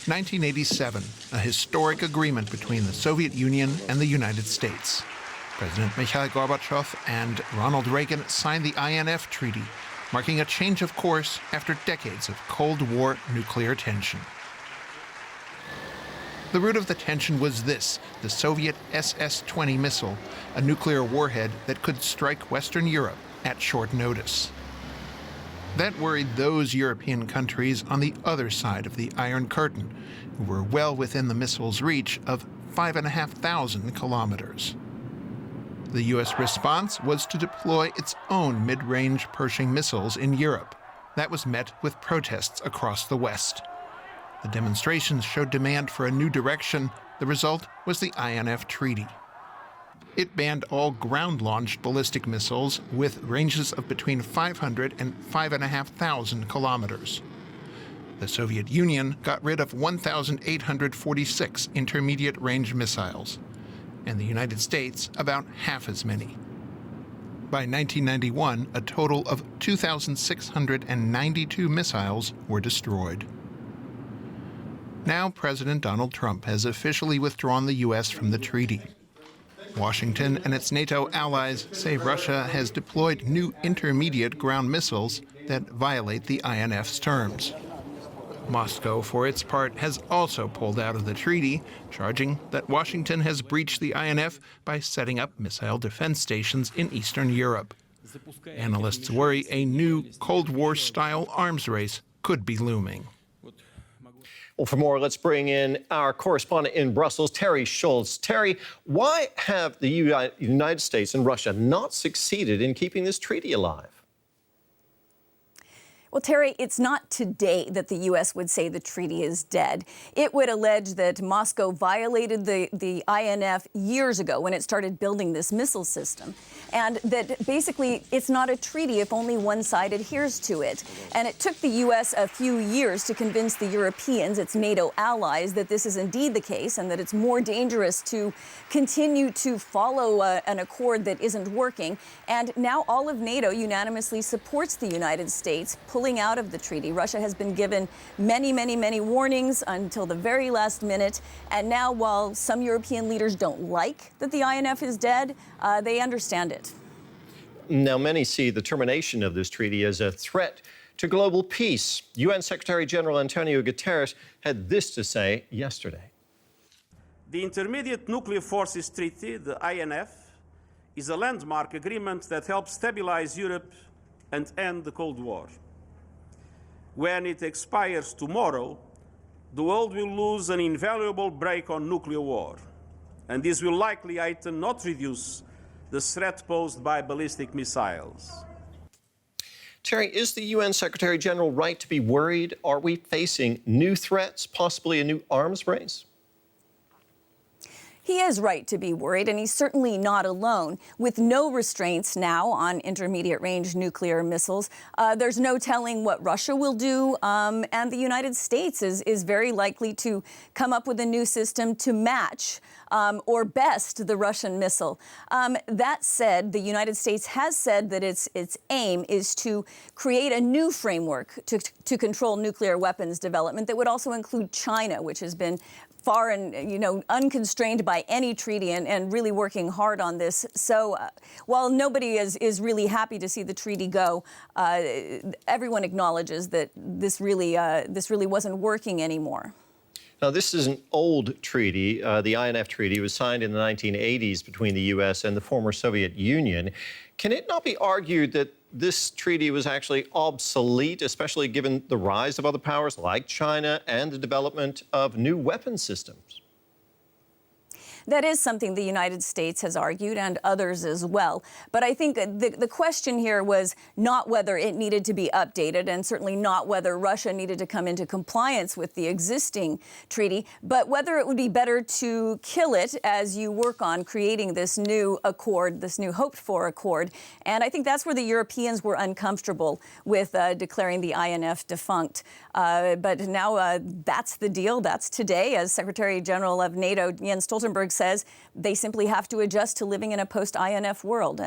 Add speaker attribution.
Speaker 1: 1987, a historic agreement between the Soviet Union and the United States. President Mikhail Gorbachev and Ronald Reagan signed the INF Treaty, marking a change of course after decades of Cold War nuclear tension. The root of the tension was this: the Soviet SS-20 missile, a nuclear warhead that could strike Western Europe at short notice. That worried those European countries on the other side of the Iron Curtain, who were well within the missile's reach of 5,500 kilometers. The U.S. response was to deploy its own mid-range Pershing missiles in Europe. That was met with protests across the West. The demonstrations showed demand for a new direction. The result was the INF Treaty. It banned all ground-launched ballistic missiles with ranges of between 500 and 5,500 kilometers. The Soviet Union got rid of 1,846 intermediate-range missiles, and the United States about half as many. By 1991, a total of 2,692 missiles were destroyed. Now, President Donald Trump has officially withdrawn the U.S. from the treaty. Washington and its NATO allies say Russia has deployed new intermediate ground missiles that violate the INF's terms. Moscow, for its part, has also pulled out of the treaty, charging that Washington has breached the INF by setting up missile defense stations in Eastern Europe. Analysts worry a new Cold War-style arms race could be looming.
Speaker 2: Well, for more, let's bring in our correspondent in Brussels, Terry Schultz. Terry, why have the United States and Russia not succeeded in keeping this treaty alive?
Speaker 3: Well, Terry, it's not today that the U.S. would say the treaty is dead. It would allege that Moscow violated the INF years ago when it started building this missile system, and that basically it's not a treaty if only one side adheres to it. And it took the U.S. a few years to convince the Europeans, its NATO allies, that this is indeed the case and that it's more dangerous to continue to follow an accord that isn't working. And now all of NATO unanimously supports the United States pulling out of the treaty. Russia has been given many warnings until the very last minute. And now, while some European leaders don't like that the INF is dead, they understand it.
Speaker 2: Now, many see the termination of this treaty as a threat to global peace. UN Secretary General Antonio Guterres had this to say yesterday.
Speaker 4: The Intermediate Nuclear Forces Treaty, the INF, is a landmark agreement that helps stabilize Europe and end the Cold War. When it expires tomorrow, the world will lose an invaluable break on nuclear war, and this will likely heighten, not reduce, the threat posed by ballistic missiles.
Speaker 2: Terry, is the UN Secretary General right to be worried? Are we facing new threats, possibly a new arms race?
Speaker 3: He is right to be worried, and he's certainly not alone. With no restraints now on intermediate-range nuclear missiles, there's no telling what Russia will do, and the United States is very likely to come up with a new system to match or best the Russian missile. That said, the United States has said that its aim is to create a new framework to control nuclear weapons development that would also include China, which has been far and, unconstrained by any treaty and really working hard on this. So while nobody is really happy to see the treaty go, everyone acknowledges that this really wasn't working anymore.
Speaker 2: Now, this is an old treaty. The INF Treaty was signed in the 1980s between the U.S. and the former Soviet Union. Can it not be argued that this treaty was actually obsolete, especially given the rise of other powers like China and the development of new weapon systems?
Speaker 3: That is something the United States has argued, and others as well. But I think the question here was not whether it needed to be updated, and certainly not whether Russia needed to come into compliance with the existing treaty, but whether it would be better to kill it as you work on creating this new accord, this new hoped-for accord. And I think that's where the Europeans were uncomfortable with declaring the INF defunct. But now that's the deal. That's today. As Secretary General of NATO Jens Stoltenberg says, they simply have to adjust to living in a post-INF world.